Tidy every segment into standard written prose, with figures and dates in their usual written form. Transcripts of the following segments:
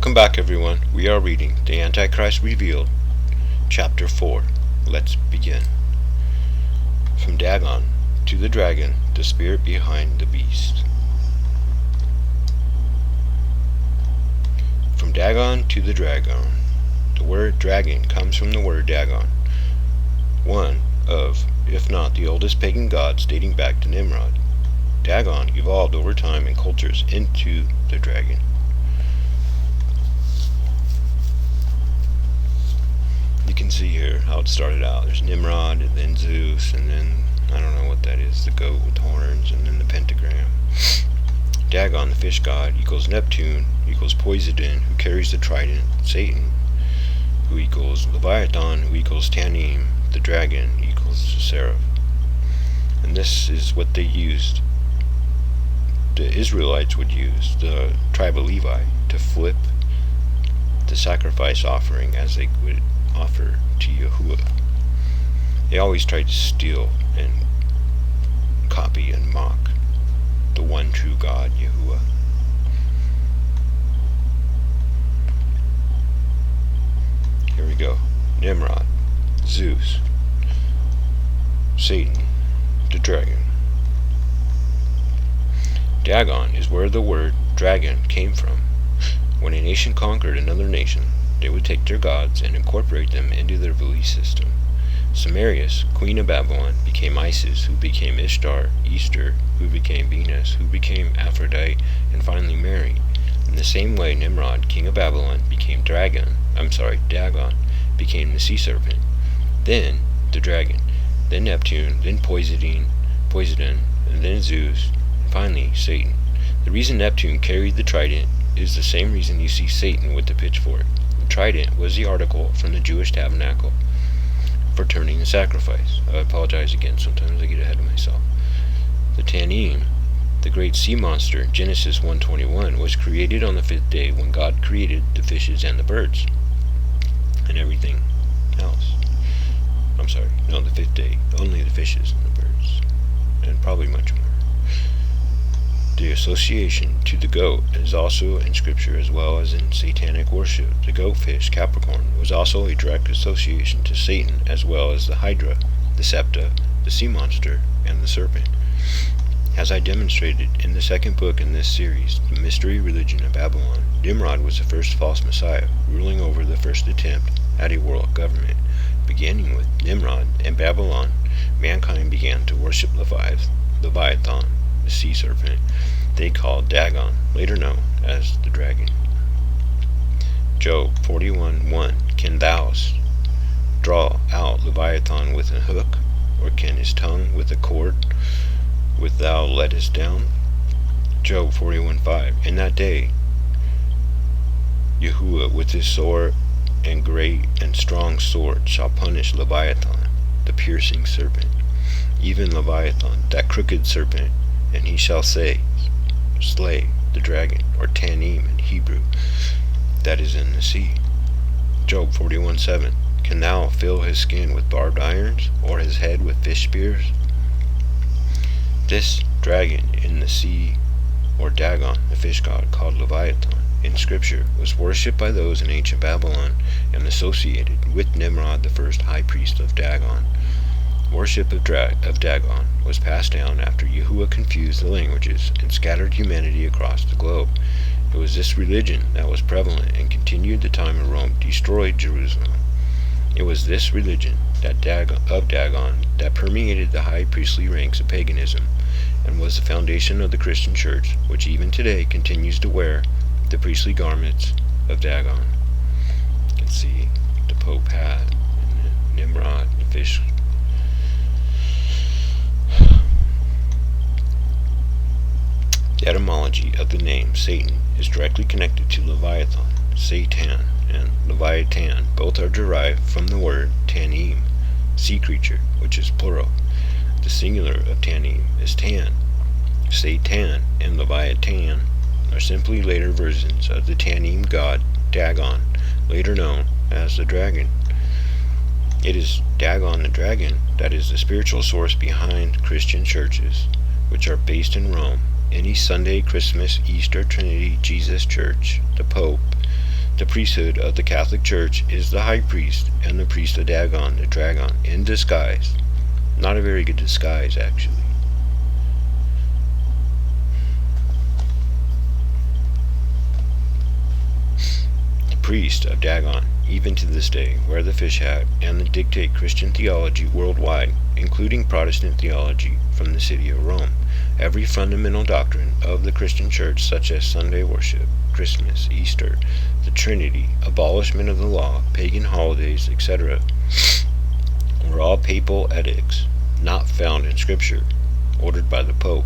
Welcome back, everyone. We are reading the Antichrist Revealed, Chapter 4. Let's begin. From Dagon to the dragon, the spirit behind the beast. From Dagon to the dragon. The word dragon comes from the word Dagon, one of, if not the oldest pagan gods dating back to Nimrod. Dagon evolved over time and cultures into the dragon. You can see here how it started out. There's Nimrod, and then Zeus, and then, I don't know what that is, the goat with horns, and then the pentagram. Dagon, the fish god, equals Neptune, equals Poseidon, who carries the trident, Satan, who equals Leviathan, who equals Tannim, the dragon, equals the seraph. And this is what they used. The Israelites would use, the tribe of Levi, to flip the sacrifice offering as they would offer to Yahuwah. They always tried to steal and copy and mock the one true God, Yahuwah. Here we go. Nimrod, Zeus, Satan, the dragon. Dagon is where the word dragon came from. When a nation conquered another nation, they would take their gods and incorporate them into their belief system. Semiramis, queen of Babylon, became Isis, who became Ishtar, Easter, who became Venus, who became Aphrodite, and finally Mary. In the same way, Nimrod, king of Babylon, became Dagon, became the sea serpent, then the dragon, then Neptune, then Poseidon, and then Zeus, and finally Satan. The reason Neptune carried the trident is the same reason you see Satan with the pitchfork. The trident was the article from the Jewish tabernacle for turning the sacrifice. I apologize again, sometimes I get ahead of myself. The Tannim, the great sea monster, Genesis 1:21, was created on the fifth day when God created the fishes and the birds and everything else. I'm sorry, no, the fifth day, only the fishes and the birds, and probably much more. The association to the goat is also in Scripture as well as in satanic worship. The goatfish, Capricorn, was also a direct association to Satan as well as the Hydra, the Septa, the sea monster, and the serpent. As I demonstrated in the second book in this series, The Mystery Religion of Babylon, Nimrod was the first false messiah, ruling over the first attempt at a world government. Beginning with Nimrod and Babylon, mankind began to worship Leviathan, the sea serpent they called Dagon, later known as the dragon. Job 41:1. Can thou draw out Leviathan with a hook, or can his tongue with a cord which thou lettest down? Job 41:5. In that day Yahuwah with his sword and great and strong sword shall punish Leviathan, the piercing serpent, even Leviathan, that crooked serpent, and he shall slay the dragon, or Tannim in Hebrew, that is in the sea. Job 41:7. Can thou fill his skin with barbed irons, or his head with fish spears? This dragon in the sea, or Dagon, the fish god called Leviathan, in Scripture was worshipped by those in ancient Babylon and associated with Nimrod, the first high priest of Dagon. Worship of Dagon was passed down after Yahuwah confused the languages and scattered humanity across the globe. It was this religion that was prevalent and continued the time of Rome destroyed Jerusalem. It was this religion of Dagon that permeated the high priestly ranks of paganism and was the foundation of the Christian church, which even today continues to wear the priestly garments of Dagon. You can see the Pope hat, and Nimrod, the fish. The etymology of the name Satan is directly connected to Leviathan, Satan, and Leviathan. Both are derived from the word Tannim, sea creature, which is plural. The singular of Tannim is Tan. Satan and Leviathan are simply later versions of the Tannim god Dagon, later known as the dragon. It is Dagon the dragon that is the spiritual source behind Christian churches, which are based in Rome. Any Sunday, Christmas, Easter, Trinity, Jesus Church, the Pope, The priesthood of the Catholic Church is the high priest and the priest of Dagon, the dragon, in disguise. Not a very good disguise, actually. The priest of Dagon, even to this day, wear the fish hat and dictate Christian theology worldwide, including Protestant theology from the city of Rome. Every fundamental doctrine of the Christian Church, such as Sunday worship, Christmas, Easter, the Trinity, abolishment of the law, pagan holidays, etc., were all papal edicts, not found in Scripture, ordered by the Pope.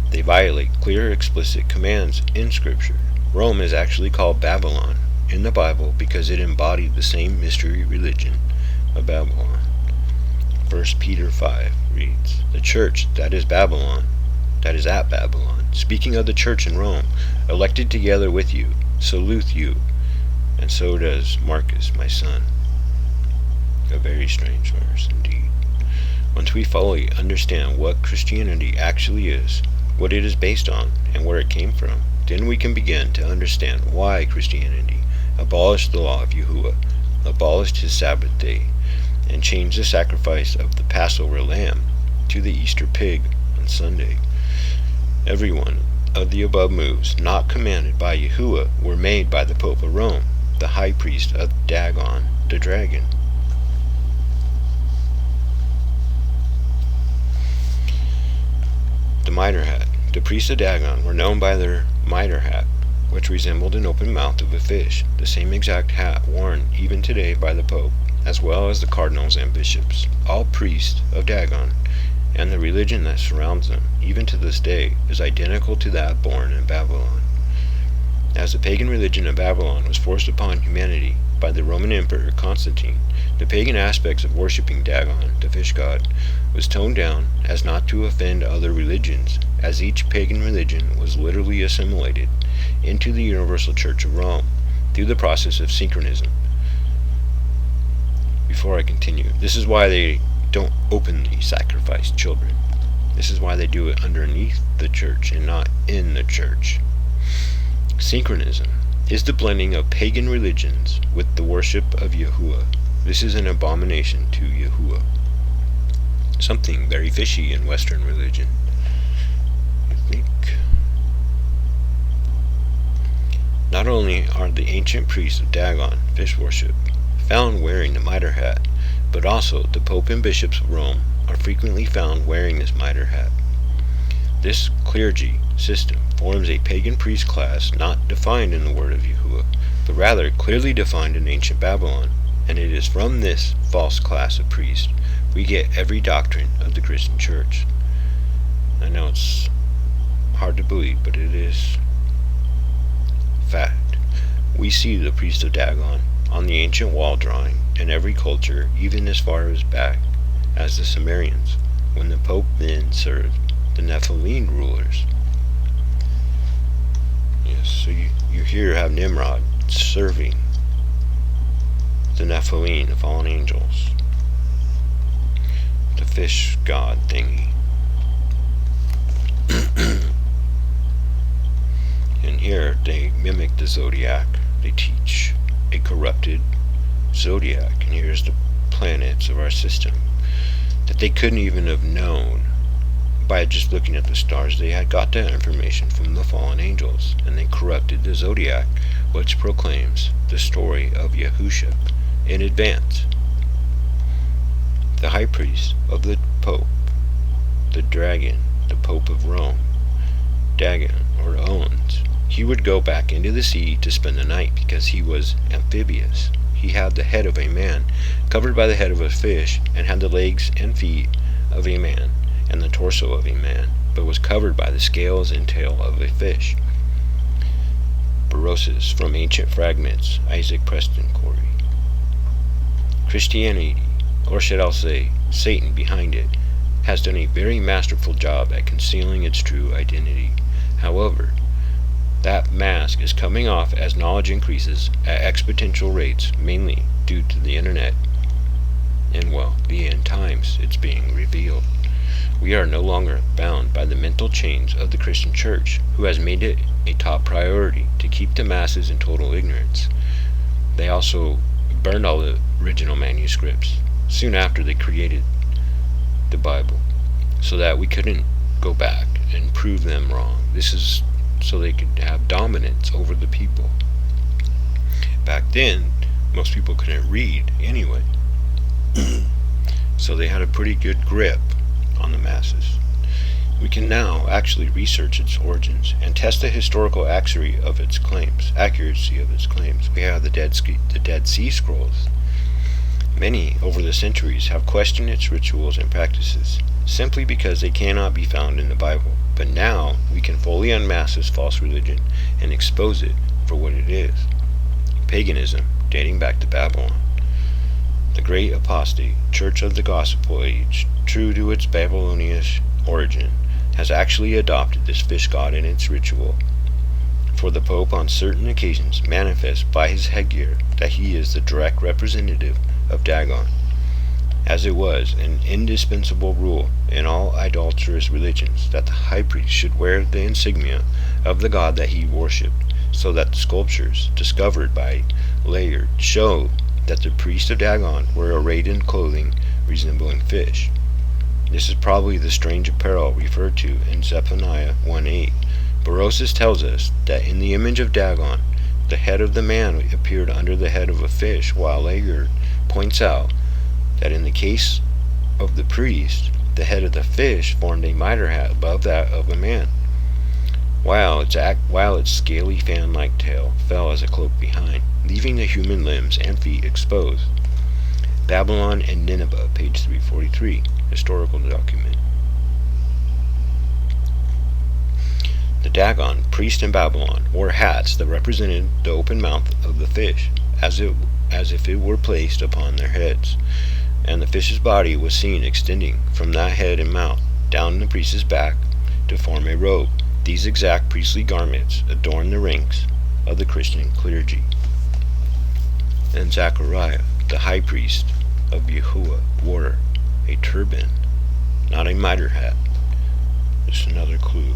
They violate clear, explicit commands in Scripture. Rome is actually called Babylon in the Bible because it embodied the same mystery religion of Babylon. 1 Peter 5 reads, "The church that is at Babylon, speaking of the church in Rome, elected together with you, salute you, and so does Marcus, my son." A very strange verse indeed. Once we fully understand what Christianity actually is, what it is based on, and where it came from, then we can begin to understand why Christianity abolished the law of Yahuwah, abolished his Sabbath day, and changed the sacrifice of the Passover lamb to the Easter pig on Sunday. Every one of the above moves not commanded by Yahuwah were made by the Pope of Rome, the high priest of Dagon, the dragon. The Mitre Hat. The priests of Dagon were known by their Mitre Hat, which resembled an open mouth of a fish, the same exact hat worn even today by the Pope, as well as the cardinals and bishops. All priests of Dagon, and the religion that surrounds them, even to this day, is identical to that born in Babylon. As the pagan religion of Babylon was forced upon humanity by the Roman Emperor Constantine, the pagan aspects of worshipping Dagon, the fish god, was toned down as not to offend other religions, as each pagan religion was literally assimilated into the universal Church of Rome through the process of synchronism. Before I continue, this is why they don't openly sacrifice children. This is why they do it underneath the church and not in the church. Synchronism is the blending of pagan religions with the worship of Yahuwah. This is an abomination to Yahuwah. Something very fishy in Western religion, I think. Not only are the ancient priests of Dagon, fish worship, found wearing the Mitre Hat, but also the Pope and bishops of Rome are frequently found wearing this Mitre Hat. This clergy system forms a pagan priest class not defined in the word of Yahuwah, but rather clearly defined in ancient Babylon, and it is from this false class of priests we get every doctrine of the Christian Church. I know it's hard to believe, but it is fact. We see the priest of Dagon on the ancient wall drawing in every culture, even as far as back as the Sumerians, when the Pope then served the Nephilim rulers. Yes, so you here have Nimrod serving the Nephilim, the fallen angels, the fish god thingy. And here they mimic the zodiac. They teach a corrupted zodiac, and here's the planets of our system that they couldn't even have known by just looking at the stars. They had got that information from the fallen angels, and they corrupted the zodiac, which proclaims the story of Yahusha in advance. The high priest of the Pope, the dragon, the Pope of Rome, Dagon, or Owens, he would go back into the sea to spend the night because he was amphibious. He had the head of a man, covered by the head of a fish, and had the legs and feet of a man, and the torso of a man, but was covered by the scales and tail of a fish. Berosus, from Ancient Fragments, Isaac Preston Corey. Christianity, or should I say, Satan behind it, has done a very masterful job at concealing its true identity. However, that mask is coming off as knowledge increases at exponential rates, mainly due to the internet. And well, the end times, it's being revealed. We are no longer bound by the mental chains of the Christian Church, who has made it a top priority to keep the masses in total ignorance. They also burned all the original manuscripts soon after they created the Bible, so that we couldn't go back and prove them wrong. This is so they could have dominance over the people. Back then, most people couldn't read anyway, so they had a pretty good grip on the masses. We can now actually research its origins and test the historical accuracy of its claims. We have the Dead Sea Scrolls. Many, over the centuries, have questioned its rituals and practices, simply because they cannot be found in the Bible. But now, we can fully unmask this false religion and expose it for what it is. Paganism, dating back to Babylon. The great apostate church of the Gospel Age, true to its Babylonian origin, has actually adopted this fish god in its ritual. For the Pope on certain occasions manifests by his headgear that he is the direct representative of Dagon, as it was an indispensable rule in all idolatrous religions that the high priest should wear the insignia of the god that he worshipped, so that the sculptures discovered by Layard show that the priests of Dagon were arrayed in clothing resembling fish. This is probably the strange apparel referred to in Zephaniah 1:8. Berosus tells us that in the image of Dagon, the head of the man appeared under the head of a fish, while Layard points out that in the case of the priest, the head of the fish formed a mitre hat above that of a man, while its scaly fan-like tail fell as a cloak behind, leaving the human limbs and feet exposed. Babylon and Nineveh, page 343, historical document. The Dagon, priest in Babylon, wore hats that represented the open mouth of the fish, as if it were placed upon their heads, and the fish's body was seen extending from that head and mouth down the priest's back to form a robe. These exact priestly garments adorn the ranks of the Christian clergy. And Zechariah, the high priest of Yahuwah, wore a turban, not a mitre hat. Just another clue.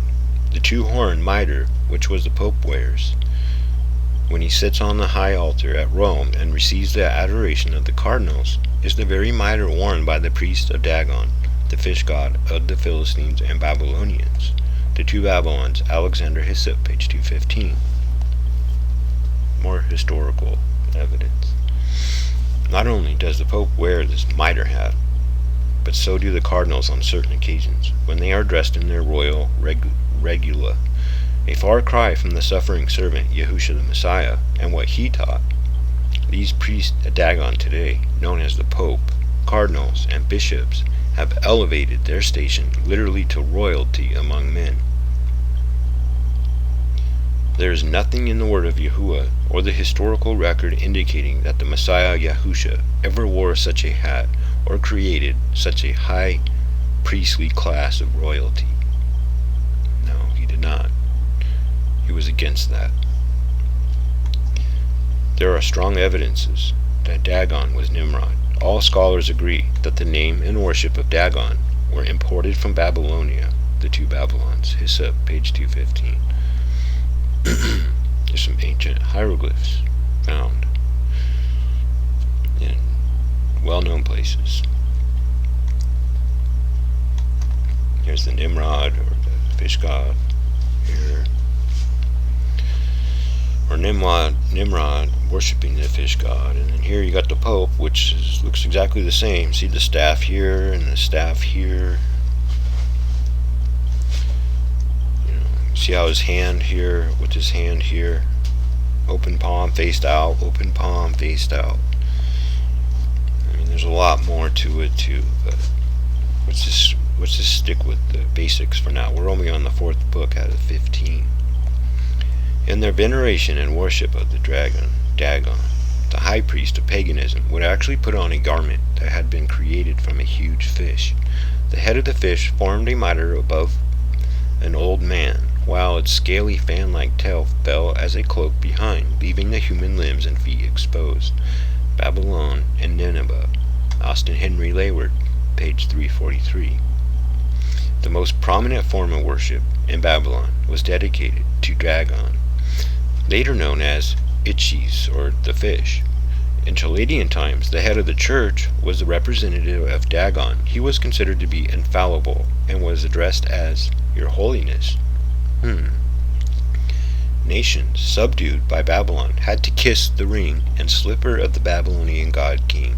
The two-horned mitre, which was the Pope wears when he sits on the high altar at Rome and receives the adoration of the cardinals, is the very mitre worn by the priest of Dagon, the fish god of the Philistines and Babylonians. The Two Babylons, Alexander Hyssop, page 215. More historical evidence. Not only does the Pope wear this mitre hat, but so do the cardinals on certain occasions, when they are dressed in their royal regula, a far cry from the suffering servant Yahushua the Messiah and what he taught. These priests at Dagon today, known as the Pope, cardinals, and bishops, have elevated their station literally to royalty among men. There is nothing in the word of Yahuwah or the historical record indicating that the Messiah Yahushua ever wore such a hat or created such a high priestly class of royalty. No, he did not. He was against that. There are strong evidences that Dagon was Nimrod. All scholars agree that the name and worship of Dagon were imported from Babylonia, the Two Babylons. Hyssop, page 215. There's some ancient hieroglyphs found in well-known places. Here's the Nimrod, or the fish god, here. Or Nimrod worshiping the fish god. And then here you got the Pope, which looks exactly the same. See the staff here and the staff here. See how his hand here, with his hand here, open palm faced out, open palm faced out. I mean, there's a lot more to it too, but let's just stick with the basics for now. We're only on the 4th book out of 15. In their veneration and worship of the Dagon, the high priest of paganism would actually put on a garment that had been created from a huge fish. The head of the fish formed a mitre above an old man, while its scaly fan-like tail fell as a cloak behind, leaving the human limbs and feet exposed. Babylon and Nineveh, Austin Henry Layard, page 343. The most prominent form of worship in Babylon was dedicated to Dagon, later known as ICHTYS, or the fish. In Chaldean times, the head of the church was the representative of Dagon. He was considered to be infallible and was addressed as Your Holiness. Nations, subdued by Babylon, had to kiss the ring and slipper of the Babylonian god king.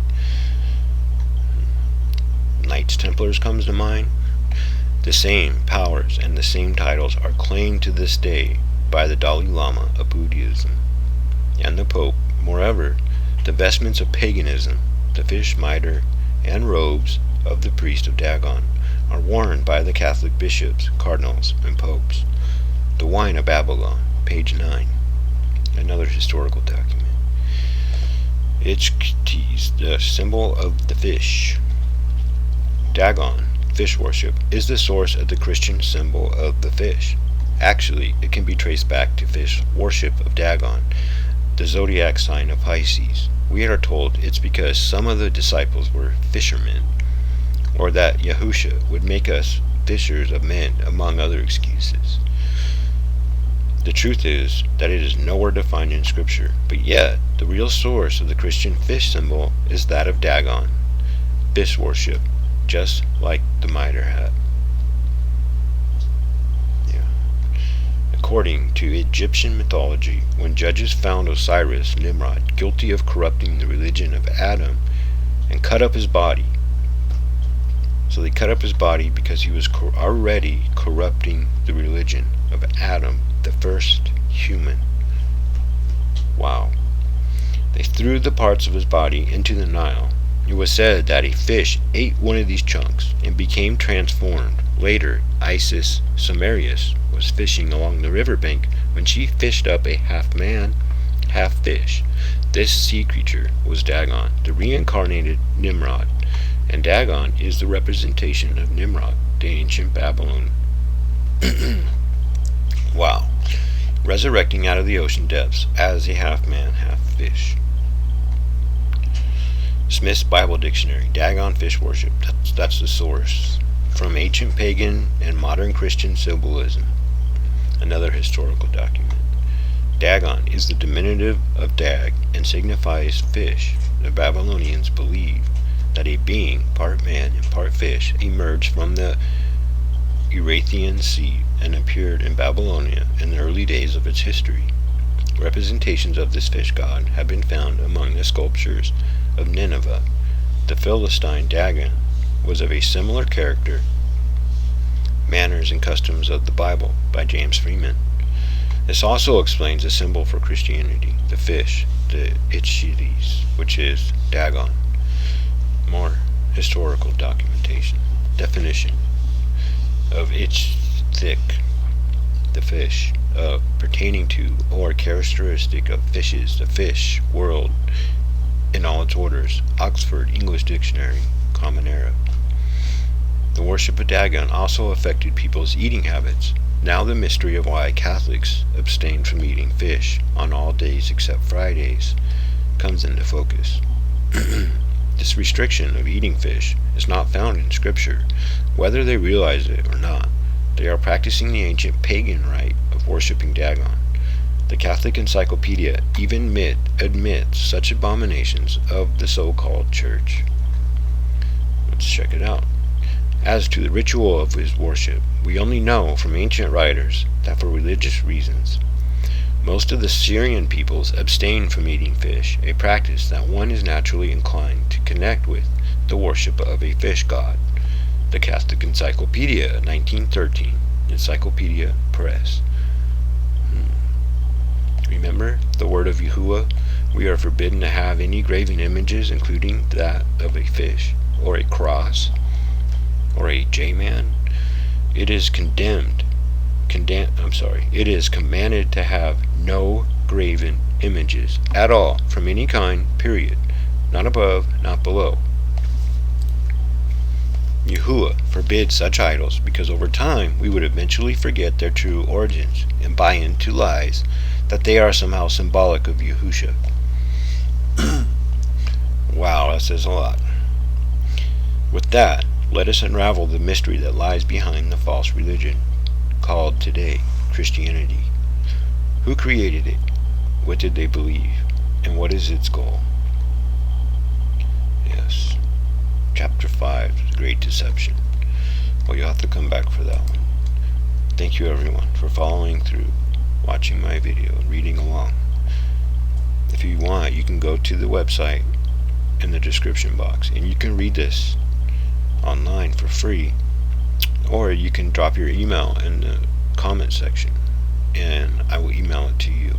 Knights Templars comes to mind. The same powers and the same titles are claimed to this day by the Dalai Lama of Buddhism and the Pope. Moreover, the vestments of paganism, the fish mitre and robes of the priest of Dagon, are worn by the Catholic bishops, cardinals, and popes. The wine of Babylon, page 9. Another historical document. ICHTYS, the symbol of the fish. Dagon, fish worship, is the source of the Christian symbol of the fish. Actually, it can be traced back to fish worship of Dagon, the zodiac sign of Pisces. We are told it's because some of the disciples were fishermen, or that Yahusha would make us fishers of men, among other excuses. The truth is that it is nowhere defined in Scripture, but yet the real source of the Christian fish symbol is that of Dagon, fish worship, just like the Mitre Hat. According to Egyptian mythology, when judges found Osiris, Nimrod, guilty of corrupting the religion of Adam and cut up his body. So they cut up his body because he was already corrupting the religion of Adam, the first human. Wow. They threw the parts of his body into the Nile. It was said that a fish ate one of these chunks and became transformed. Later, Isis Sumerius was fishing along the riverbank when she fished up a half-man, half-fish. This sea creature was Dagon, the reincarnated Nimrod, and Dagon is the representation of Nimrod, the ancient Babylon. Wow. Resurrecting out of the ocean depths as a half-man, half-fish. Smith's Bible Dictionary, Dagon fish worship, that's the source. From ancient pagan and modern Christian symbolism. Another historical document. Dagon is the diminutive of Dag and signifies fish. The Babylonians believed that a being, part man and part fish, emerged from the Erythraean Sea and appeared in Babylonia in the early days of its history. Representations of this fish god have been found among the sculptures of Nineveh. The Philistine Dagon was of a similar character. Manners and Customs of the Bible by James Freeman. This also explains the symbol for Christianity, the fish, the ICHTYS, which is Dagon. More historical documentation. Definition of ICHTYS, the fish, pertaining to or characteristic of fishes, the fish world in all its orders. Oxford English Dictionary, Common Era. The worship of Dagon also affected people's eating habits. Now the mystery of why Catholics abstain from eating fish on all days except Fridays comes into focus. This restriction of eating fish is not found in Scripture. Whether they realize it or not, they are practicing the ancient pagan rite of worshiping Dagon. The Catholic Encyclopedia even admits such abominations of the so-called Church. Let's check it out. As to the ritual of his worship, we only know from ancient writers that for religious reasons. Most of the Syrian peoples abstain from eating fish, a practice that one is naturally inclined to connect with the worship of a fish god. The Catholic Encyclopedia, 1913, Encyclopedia Press. Remember the word of Yahuwah? We are forbidden to have any graven images, including that of a fish, or a cross, or a J-man. It is it is commanded to have no graven images at all, from any kind, period. Not above, not below. Yahuwah forbids such idols because over time we would eventually forget their true origins and buy into lies that they are somehow symbolic of Yahusha. Wow, that says a lot. With that, let us unravel the mystery that lies behind the false religion, called today Christianity. Who created it? What did they believe? And what is its goal? Yes. Chapter 5, The Great Deception. Well, you'll have to come back for that one. Thank you everyone for following through, watching my video, and reading along. If you want, you can go to the website in the description box, and you can read this online for free, or you can drop your email in the comment section, and I will email it to you.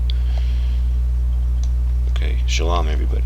Okay, shalom everybody.